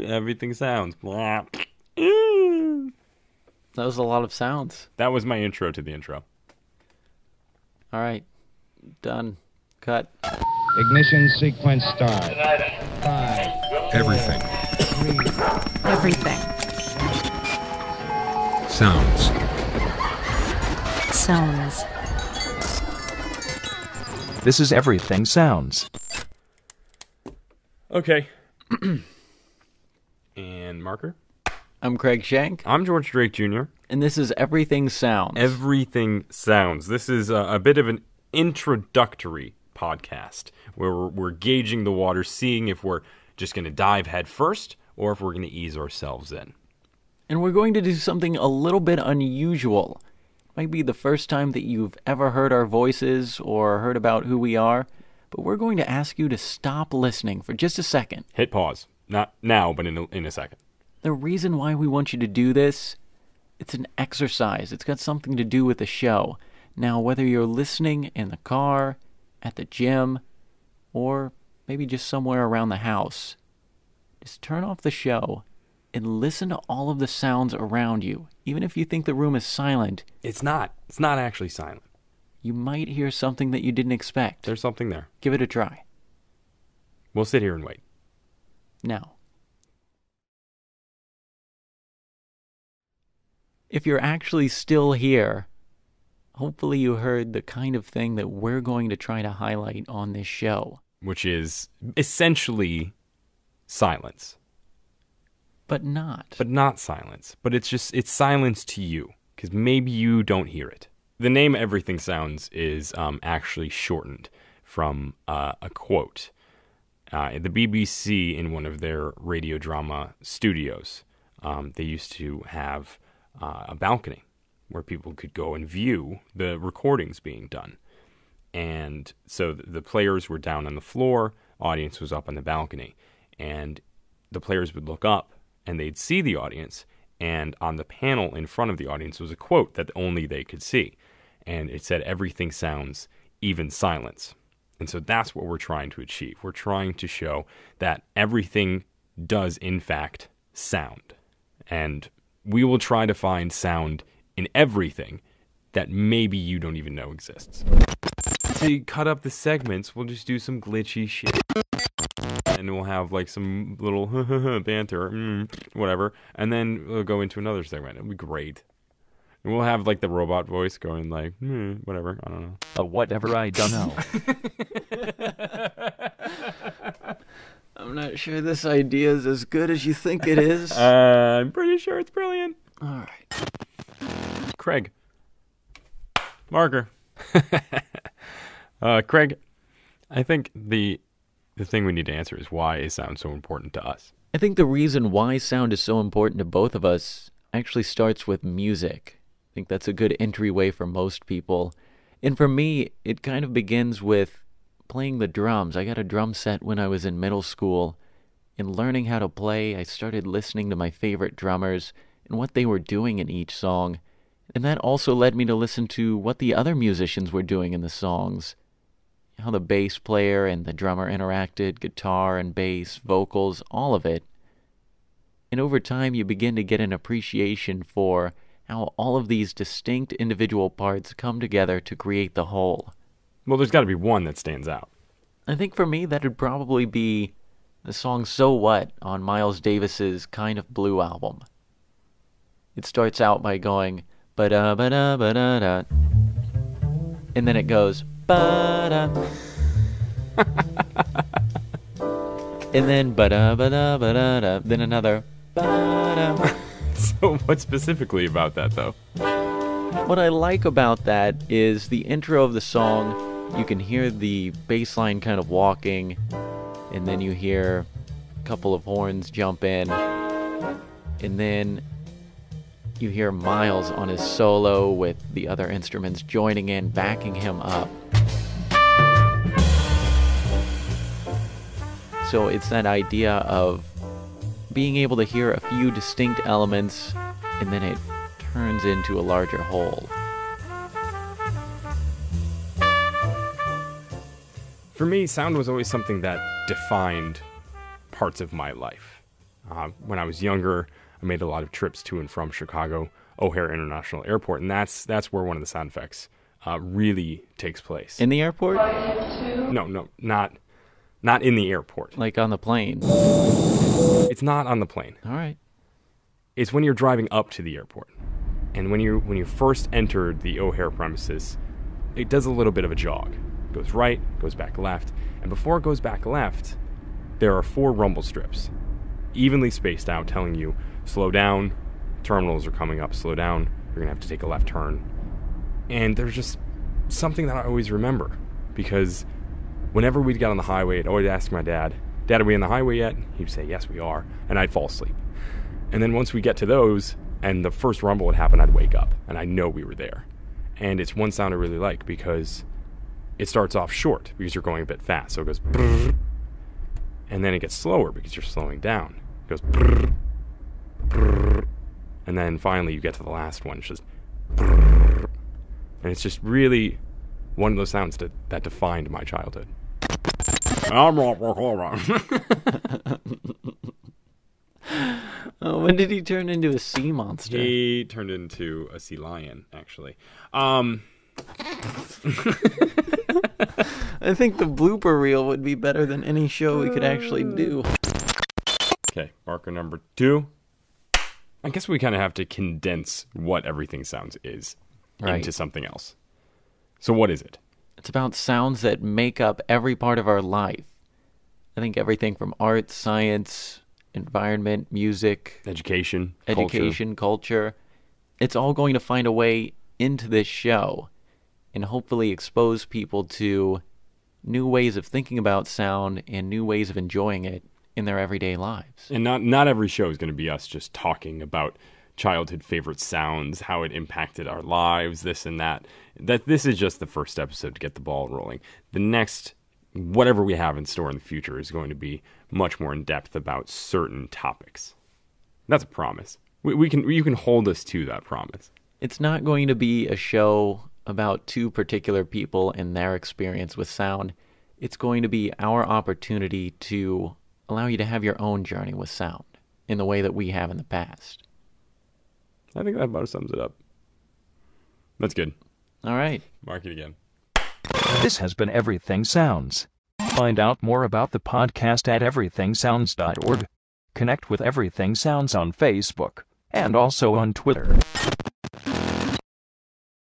Everything sounds. Blah. That was a lot of sounds. That was my intro to the intro. All right. Done. Cut. Ignition sequence start. 5. Everything. 3. Everything. Sounds. Sounds. This is Everything Sounds. Okay. And marker? I'm Craig Shank. I'm George Drake Jr. And this is Everything Sounds. Everything Sounds. This is a bit of an introductory podcast where we're gauging the water, seeing if we're just going to dive head first or if we're going to ease ourselves in. And we're going to do something a little bit unusual. Might be the first time that you've ever heard our voices or heard about who we are, but we're going to ask you to stop listening for just a second. Hit pause. Not now, but in a second. The reason why we want you to do this, it's an exercise. It's got something to do with the show. Now, whether you're listening in the car, at the gym, or maybe just somewhere around the house, just turn off the show and listen to all of the sounds around you. Even if you think the room is silent. It's not. It's not actually silent. You might hear something that you didn't expect. There's something there. Give it a try. We'll sit here and wait. Now, if you're actually still here, hopefully you heard the kind of thing that we're going to try to highlight on this show. Which is essentially silence. But not. But not silence. But it's silence to you, because maybe you don't hear it. The name Everything Sounds is actually shortened from a quote. The BBC, in one of their radio drama studios, they used to have a balcony where people could go and view the recordings being done. And so the players were down on the floor, audience was up on the balcony, and the players would look up and they'd see the audience, and on the panel in front of the audience was a quote that only they could see. And it said, "Everything sounds, even silence." And so that's what we're trying to achieve. We're trying to show that everything does, in fact, sound. And we will try to find sound in everything that maybe you don't even know exists. To cut up the segments, we'll just do some glitchy shit. And we'll have like some little banter, whatever. And then we'll go into another segment. It'll be great. And we'll have like the robot voice going like, whatever, I don't know. Whatever, I don't know. I'm not sure this idea is as good as you think it is. I'm pretty sure it's brilliant. All right. Craig. Marker. Craig, I think the thing we need to answer is why is sound so important to us? I think the reason why sound is so important to both of us actually starts with music. I think that's a good entryway for most people. And for me, it kind of begins with playing the drums. I got a drum set when I was in middle school. In learning how to play, I started listening to my favorite drummers and what they were doing in each song. And that also led me to listen to what the other musicians were doing in the songs. How the bass player and the drummer interacted, guitar and bass, vocals, all of it. And over time, you begin to get an appreciation for how all of these distinct individual parts come together to create the whole. Well, there's got to be one that stands out. I think for me, that would probably be the song So What on Miles Davis's Kind of Blue album. It starts out by going, ba-da-ba-da-ba-da-da, and then it goes, ba-da, and then ba-da-ba-da-ba-da-da, then another, ba-da. So what specifically about that, though? What I like about that is the intro of the song. You can hear the bass line kind of walking, and then you hear a couple of horns jump in, and then you hear Miles on his solo with the other instruments joining in, backing him up. So it's that idea of being able to hear a few distinct elements, and then it turns into a larger whole. For me, sound was always something that defined parts of my life. When I was younger, I made a lot of trips to and from Chicago O'Hare International Airport, and that's where one of the sound effects really takes place. In the airport? No, not in the airport. Like on the plane? It's not on the plane. All right. It's when you're driving up to the airport. And when you first enter the O'Hare premises, it does a little bit of a jog. It goes right, goes back left, and before it goes back left, there are 4 rumble strips, evenly spaced out, telling you, slow down, terminals are coming up, slow down, you're going to have to take a left turn. And there's just something that I always remember, because whenever we'd get on the highway, I'd always ask my dad, "Dad, are we on the highway yet?" He'd say, "Yes, we are," and I'd fall asleep. And then once we get to those, and the first rumble would happen, I'd wake up, and I know we were there. And it's one sound I really like, because it starts off short, because you're going a bit fast, so it goes brrr, and then it gets slower, because you're slowing down. It goes brrr, brrr, and then finally you get to the last one, it's just brrr. And it's just really one of those sounds that defined my childhood. Oh, when did he turn into a sea monster? He turned into a sea lion, actually. I think the blooper reel would be better than any show we could actually do. Okay, marker number 2. I guess we kind of have to condense what Everything Sounds is into something else. So what is it? It's about sounds that make up every part of our life. I think everything from art, science, environment, music, Education, culture. It's all going to find a way into this show and hopefully expose people to new ways of thinking about sound and new ways of enjoying it in their everyday lives. And not every show is going to be us just talking about childhood favorite sounds, how it impacted our lives, this and that. This is just the first episode to get the ball rolling. The next, whatever we have in store in the future, is going to be much more in depth about certain topics. That's a promise. You can hold us to that promise. It's not going to be a show about 2 particular people and their experience with sound. It's going to be our opportunity to allow you to have your own journey with sound in the way that we have in the past. I think that about sums it up. That's good. All right. Mark it again. This has been Everything Sounds. Find out more about the podcast at everythingsounds.org. Connect with Everything Sounds on Facebook and also on Twitter.